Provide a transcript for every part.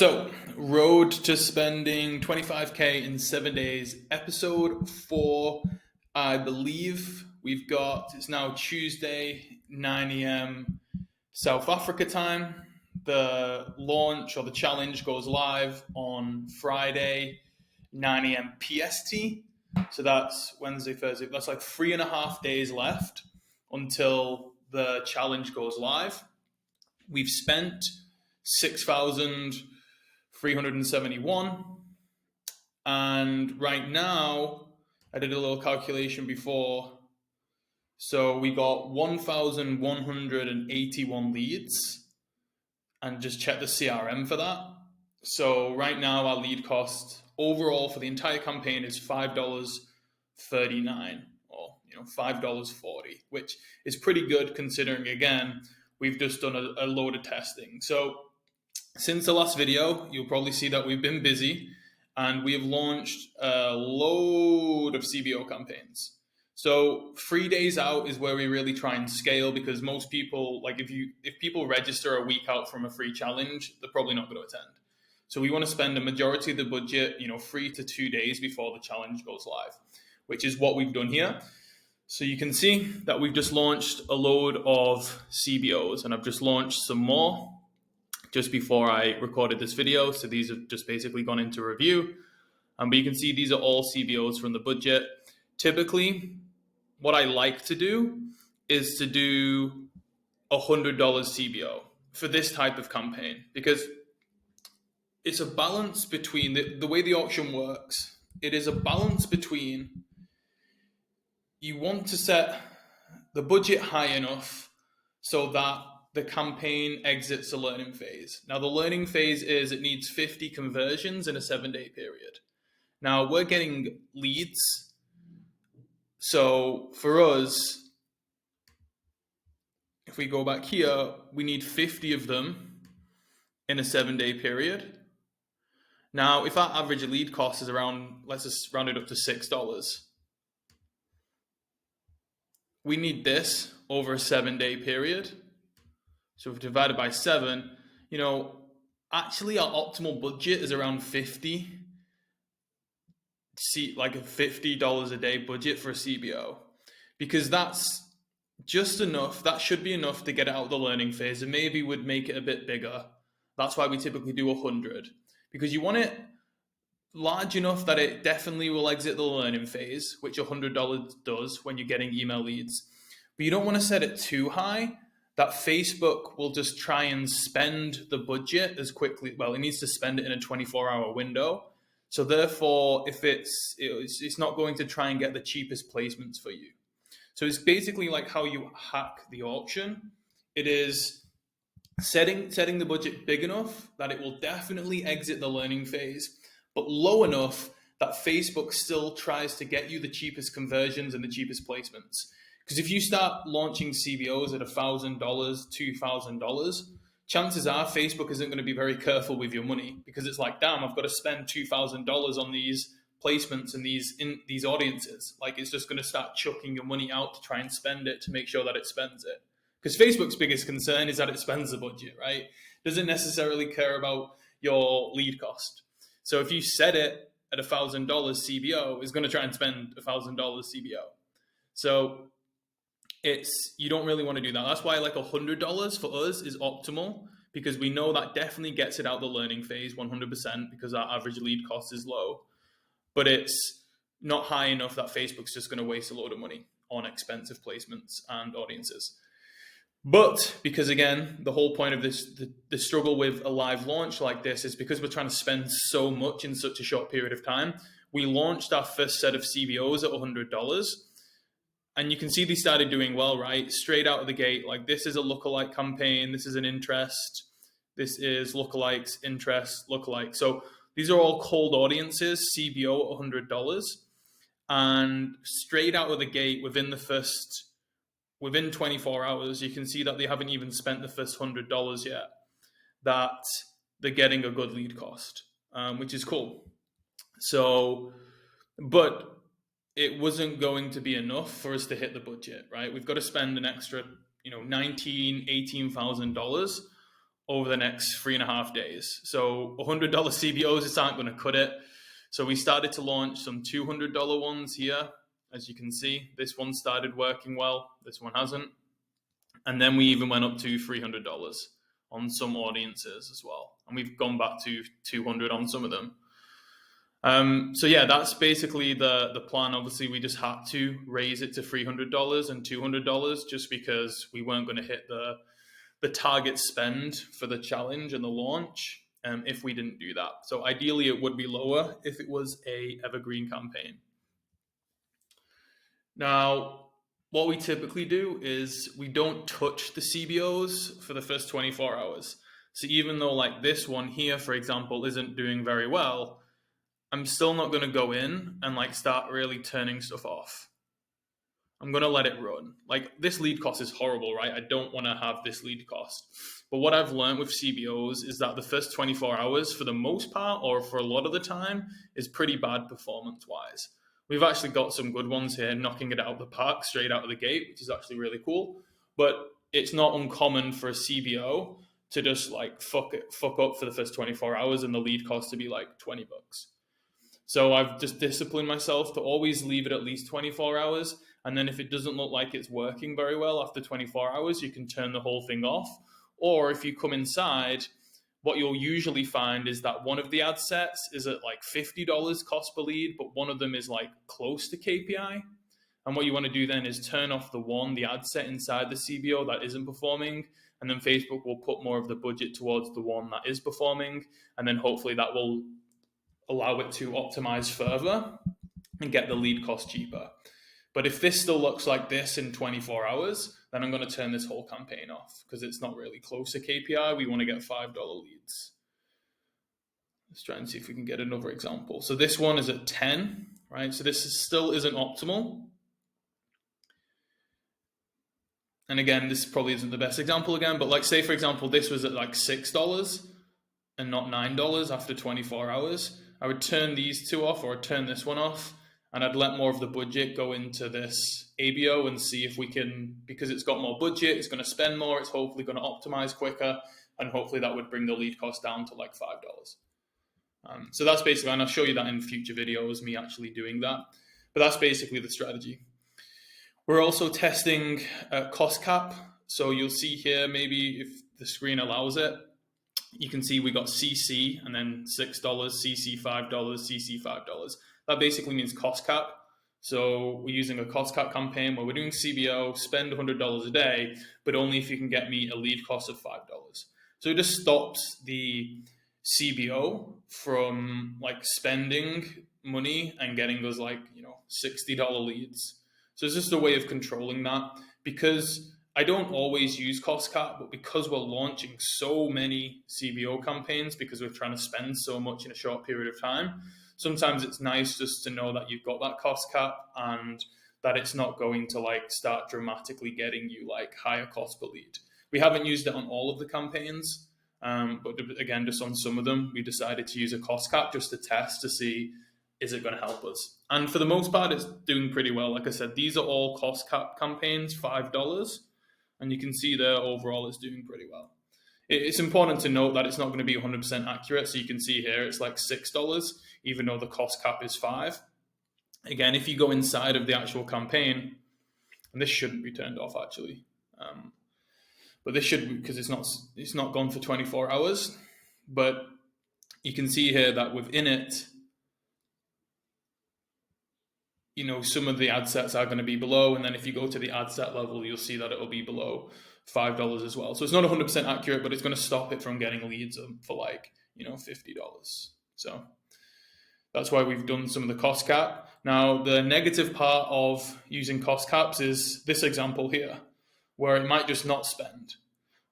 So, Road to Spending 25K in 7 days, episode 4. I believe it's now Tuesday, 9 a.m. South Africa time. The launch or the challenge goes live on Friday, 9 a.m. PST. So that's Wednesday, Thursday. That's like 3.5 days left until the challenge goes live. We've spent 6,371. And right now, I did a little calculation before. So we got 1,181 leads, and just check the CRM for that. So right now, our lead cost overall for the entire campaign is $5.39, or $5.40, which is pretty good considering, again, we've just done a load of testing. So since the last video, you'll probably see that we've been busy and we have launched a load of CBO campaigns. So 3 days out is where we really try and scale, because most people, like if people register a week out from a free challenge, they're probably not going to attend. So we want to spend a majority of the budget, 3 to 2 days before the challenge goes live, which is what we've done here. So you can see that we've just launched a load of CBOs, and I've just launched some more just before I recorded this video. So these have just basically gone into review. But you can see these are all CBOs from the budget. Typically, what I like to do is to do $100 CBO for this type of campaign, because it's a balance between the way the auction works. It is a balance between, you want to set the budget high enough so that the campaign exits the learning phase. Now, the learning phase is it needs 50 conversions in a 7-day period. Now, we're getting leads. So for us, if we go back here, we need 50 of them in a 7-day period. Now, if our average lead cost is around, let's just round it up to $6, we need this over a 7-day period. So if divided by 7, actually our optimal budget is around 50. Like a $50 a day budget for a CBO, because that's just enough. That should be enough to get it out of the learning phase, and maybe would make it a bit bigger. That's why we typically do 100, because you want it large enough that it definitely will exit the learning phase, which $100 does when you're getting email leads. But you don't want to set it too high that Facebook will just try and spend the budget as quickly. Well, it needs to spend it in a 24-hour window. So therefore, if it's not going to try and get the cheapest placements for you. So it's basically like how you hack the auction. It is setting the budget big enough that it will definitely exit the learning phase, but low enough that Facebook still tries to get you the cheapest conversions and the cheapest placements. Because if you start launching CBOs at $1,000, $2,000, chances are Facebook isn't going to be very careful with your money, because it's like, damn, I've got to spend $2,000 on these placements and these audiences. Like, it's just going to start chucking your money out to try and spend it, to make sure that it spends it. Because Facebook's biggest concern is that it spends the budget, right? Doesn't necessarily care about your lead cost. So if you set it at $1,000 CBO, it's going to try and spend $1,000 CBO. So you don't really want to do that. That's why like $100 for us is optimal, because we know that definitely gets it out the learning phase 100%, because our average lead cost is low, but it's not high enough that Facebook's just going to waste a load of money on expensive placements and audiences. But because, again, the whole point of this, the struggle with a live launch like this is because we're trying to spend so much in such a short period of time. We launched our first set of CBOs at $100. And you can see they started doing well, right? Straight out of the gate. Like, this is a lookalike campaign. This is an interest. This is lookalikes, interest, lookalike. So these are all cold audiences, CBO at $100. And straight out of the gate, within 24 hours, you can see that they haven't even spent the first $100 yet, that they're getting a good lead cost, which is cool. So, but it wasn't going to be enough for us to hit the budget, right? We've got to spend an extra, $18,000 over the next 3.5 days. So $100 CBOs just aren't going to cut it. So we started to launch some $200 ones here. As you can see, this one started working well. This one hasn't. And then we even went up to $300 on some audiences as well. And we've gone back to 200 on some of them. So yeah, that's basically the plan. Obviously, we just had to raise it to $300 and $200 just because we weren't going to hit the target spend for the challenge and the launch if we didn't do that. So ideally, it would be lower if it was a evergreen campaign. Now, what we typically do is we don't touch the CBOs for the first 24 hours. So even though like this one here, for example, isn't doing very well, I'm still not going to go in and like start really turning stuff off. I'm going to let it run. Like this lead cost is horrible, right? I don't want to have this lead cost. But what I've learned with CBOs is that the first 24 hours for the most part, or for a lot of the time, is pretty bad performance wise. We've actually got some good ones here, knocking it out of the park straight out of the gate, which is actually really cool. But it's not uncommon for a CBO to just like fuck up for the first 24 hours and the lead cost to be like $20. So I've just disciplined myself to always leave it at least 24 hours. And then if it doesn't look like it's working very well after 24 hours, you can turn the whole thing off. Or if you come inside, what you'll usually find is that one of the ad sets is at like $50 cost per lead, but one of them is like close to KPI. And what you want to do then is turn off the ad set inside the CBO that isn't performing. And then Facebook will put more of the budget towards the one that is performing. And then hopefully that will allow it to optimize further and get the lead cost cheaper. But if this still looks like this in 24 hours, then I'm going to turn this whole campaign off because it's not really close to KPI. We want to get $5 leads. Let's try and see if we can get another example. So this one is at 10, right? So this still isn't optimal. And again, this probably isn't the best example again, but like say, for example, this was at like $6 and not $9 after 24 hours. I would turn these two off or turn this one off. And I'd let more of the budget go into this ABO and see if we can, because it's got more budget, it's going to spend more, it's hopefully going to optimize quicker, and hopefully that would bring the lead cost down to like $5. So that's basically, and I'll show you that in future videos, me actually doing that. But that's basically the strategy. We're also testing cost cap. So you'll see here, maybe if the screen allows it, you can see we got CC and then $6, CC $5, CC $5. That basically means cost cap. So we're using a cost cap campaign where we're doing CBO, spend $100 a day, but only if you can get me a lead cost of $5. So it just stops the CBO from like spending money and getting those like, $60 leads. So it's just a way of controlling that, because I don't always use cost cap, but because we're launching so many CBO campaigns, because we're trying to spend so much in a short period of time, sometimes it's nice just to know that you've got that cost cap and that it's not going to like start dramatically getting you like higher cost per lead. We haven't used it on all of the campaigns, but again, just on some of them, we decided to use a cost cap just to test to see, is it going to help us? And for the most part, it's doing pretty well. Like I said, these are all cost cap campaigns, $5. And you can see there overall it's doing pretty well. It's important to note that it's not going to be 100% accurate. So you can see here it's like $6, even though the cost cap is $5. Again, if you go inside of the actual campaign, and this shouldn't be turned off actually, but this should, because it's not gone for 24 hours. But you can see here that within it, some of the ad sets are going to be below. And then if you go to the ad set level, you'll see that it'll be below $5 as well. So it's not 100% accurate, but it's going to stop it from getting leads for like, $50. So that's why we've done some of the cost cap. Now, the negative part of using cost caps is this example here, where it might just not spend.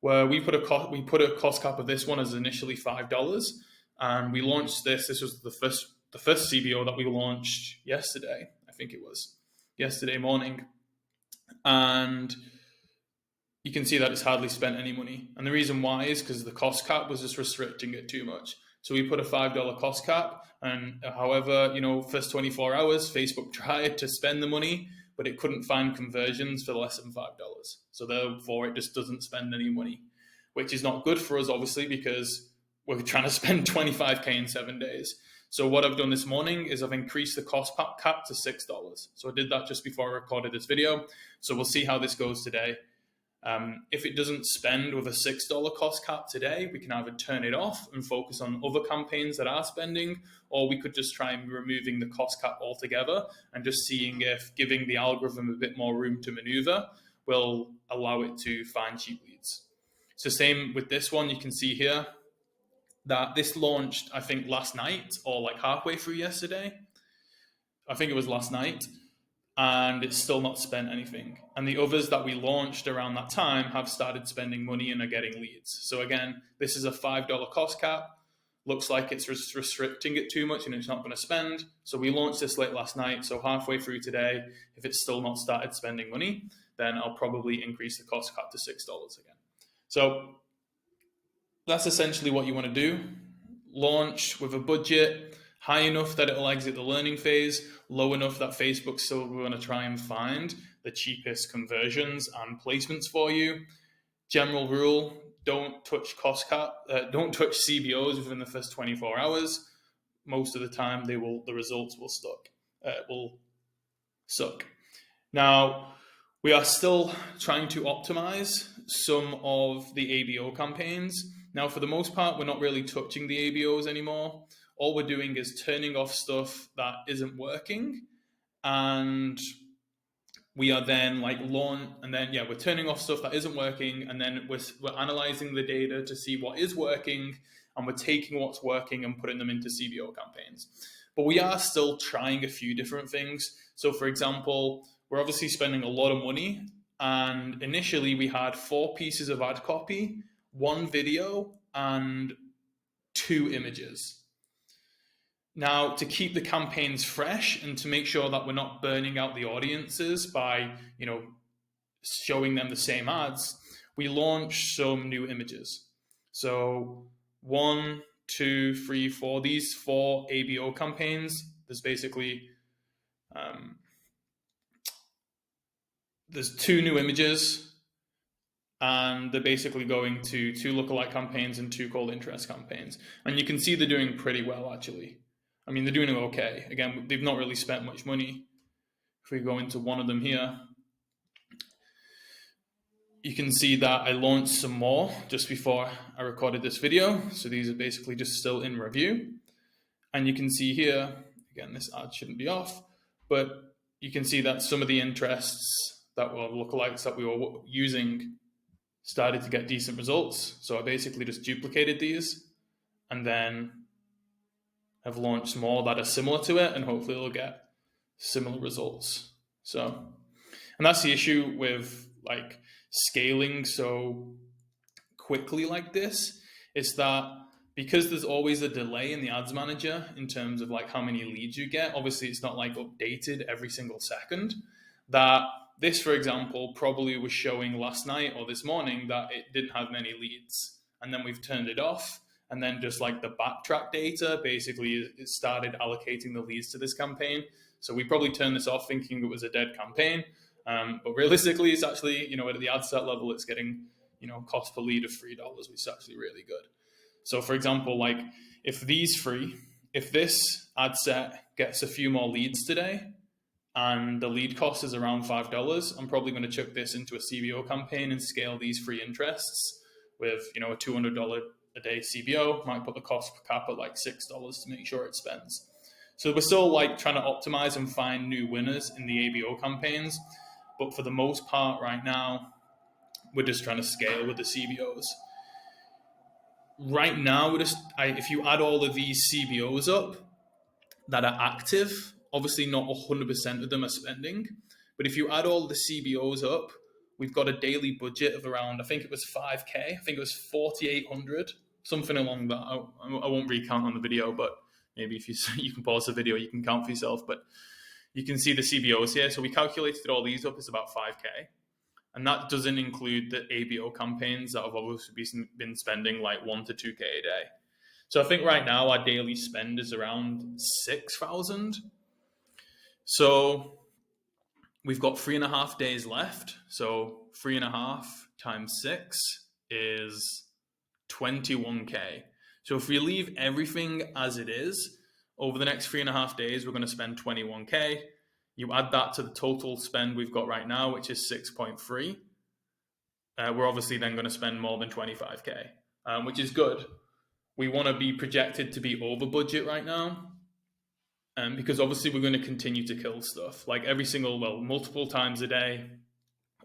Where we put a cost cap of this one as initially $5, and we launched this. This was the first CBO that we launched yesterday. I think it was yesterday morning, and you can see that it's hardly spent any money. And the reason why is because the cost cap was just restricting it too much. So we put a $5 cost cap, and however, first 24 hours, Facebook tried to spend the money, but it couldn't find conversions for less than $5. So therefore, it just doesn't spend any money, which is not good for us, obviously, because we're trying to spend 25K in 7 days. So what I've done this morning is I've increased the cost cap to $6. So I did that just before I recorded this video. So we'll see how this goes today. If it doesn't spend with a $6 cost cap today, we can either turn it off and focus on other campaigns that are spending, or we could just try and removing the cost cap altogether and just seeing if giving the algorithm a bit more room to maneuver will allow it to find cheap leads. So same with this one, you can see here that this launched, I think, last night or like halfway through yesterday. I think it was last night. And it's still not spent anything. And the others that we launched around that time have started spending money and are getting leads. So again, this is a $5 cost cap. Looks like it's restricting it too much and it's not going to spend. So we launched this late last night. So halfway through today, if it's still not started spending money, then I'll probably increase the cost cap to $6 again. So that's essentially what you want to do. Launch with a budget high enough that it'll exit the learning phase, low enough that Facebook's still going to try and find the cheapest conversions and placements for you. General rule, don't touch don't touch CBOs within the first 24 hours. Most of the time the results will suck. Now, we are still trying to optimize some of the ABO campaigns. Now, for the most part, we're not really touching the ABOs anymore. All we're doing is turning off stuff that isn't working, and we are then we're turning off stuff that isn't working, and then we're analyzing the data to see what is working, and we're taking what's working and putting them into CBO campaigns. But we are still trying a few different things. So, for example, we're obviously spending a lot of money, and initially we had 4 pieces of ad copy, 1 video, and 2 images. Now, to keep the campaigns fresh and to make sure that we're not burning out the audiences by, showing them the same ads, we launched some new images. So 1, 2, 3, 4, these 4 ABO campaigns, there's basically, there's 2 new images, and they're basically going to 2 lookalike campaigns and 2 cold interest campaigns. And you can see they're doing pretty well, actually. I mean, they're doing okay. Again, they've not really spent much money. If we go into one of them here, you can see that I launched some more just before I recorded this video. So these are basically just still in review. And you can see here, again, this ad shouldn't be off, but you can see that some of the interests that were lookalikes that we were using started to get decent results. So I basically just duplicated these and then have launched more that are similar to it, and hopefully it'll get similar results. So, and that's the issue with like scaling so quickly like this, is that because there's always a delay in the ads manager in terms of like how many leads you get, obviously it's not like updated every single second, that this, for example, probably was showing last night or this morning that it didn't have many leads, and then we've turned it off. And then just like the backtrack data, basically it started allocating the leads to this campaign. So we probably turned this off thinking it was a dead campaign. But realistically, it's actually, at the ad set level, it's getting, cost per lead of $3, which is actually really good. So for example, like if this ad set gets a few more leads today and the lead cost is around $5, I'm probably going to chuck this into a CBO campaign and scale these free interests with, a $200 a day CBO, might put the cost per cap at like $6 to make sure it spends. So we're still like trying to optimize and find new winners in the ABO campaigns. But for the most part right now, we're just trying to scale with the CBOs. Right now, if you add all of these CBOs up that are active, obviously not 100% of them are spending, but if you add all the CBOs up, we've got a daily budget of around, I think it was 5K, I think it was 4,800, something along that. I won't recount on the video, but maybe if you can pause the video, you can count for yourself. But you can see the CBOs here. So we calculated all these up, it's about 5K. And that doesn't include the ABO campaigns that have obviously been spending like 1 to 2K a day. So I think right now our daily spend is around 6,000. So we've got 3.5 days left. So 3.5 times 6 is 21K. So if we leave everything as it is, over the next 3.5 days, we're going to spend 21K. You add that to the total spend we've got right now, which is 6.3. We're obviously then going to spend more than 25K, which is good. We want to be projected to be over budget right now, because obviously we're going to continue to kill stuff. Like multiple times a day,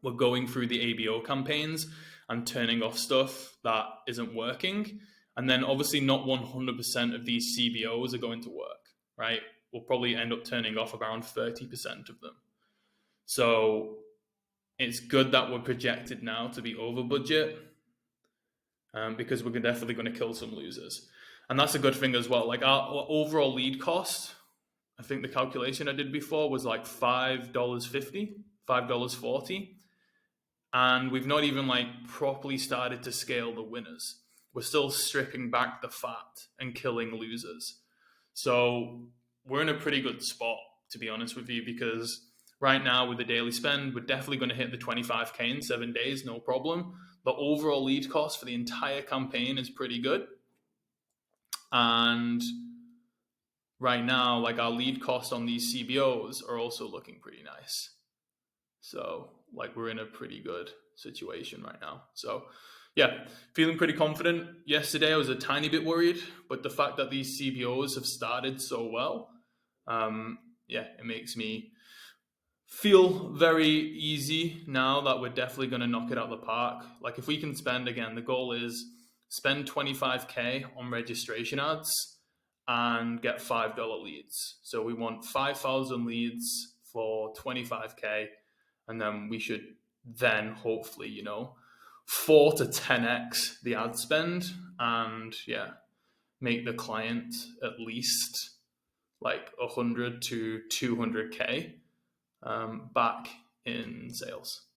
we're going through the ABO campaigns and turning off stuff that isn't working. And then obviously not 100% of these CBOs are going to work, right? We'll probably end up turning off around 30% of them. So it's good that we're projected now to be over budget, because we're definitely going to kill some losers. And that's a good thing as well. Like our overall lead cost, I think the calculation I did before was like $5.50, $5.40. And we've not even properly started to scale the winners. We're still stripping back the fat and killing losers. So we're in a pretty good spot, to be honest with you, because right now with the daily spend, we're definitely going to hit the 25K in 7 days, no problem. The overall lead cost for the entire campaign is pretty good. And right now, our lead cost on these CBOs are also looking pretty nice. So we're in a pretty good situation right now. So yeah, feeling pretty confident. Yesterday I was a tiny bit worried, but the fact that these CBOs have started so well, it makes me feel very easy now that we're definitely going to knock it out of the park. If we can spend, again, the goal is spend 25K on registration ads and get $5 leads. So we want 5,000 leads for 25K. And then we should then hopefully, 4 to 10x the ad spend, and make the client at least 100 to 200K back in sales.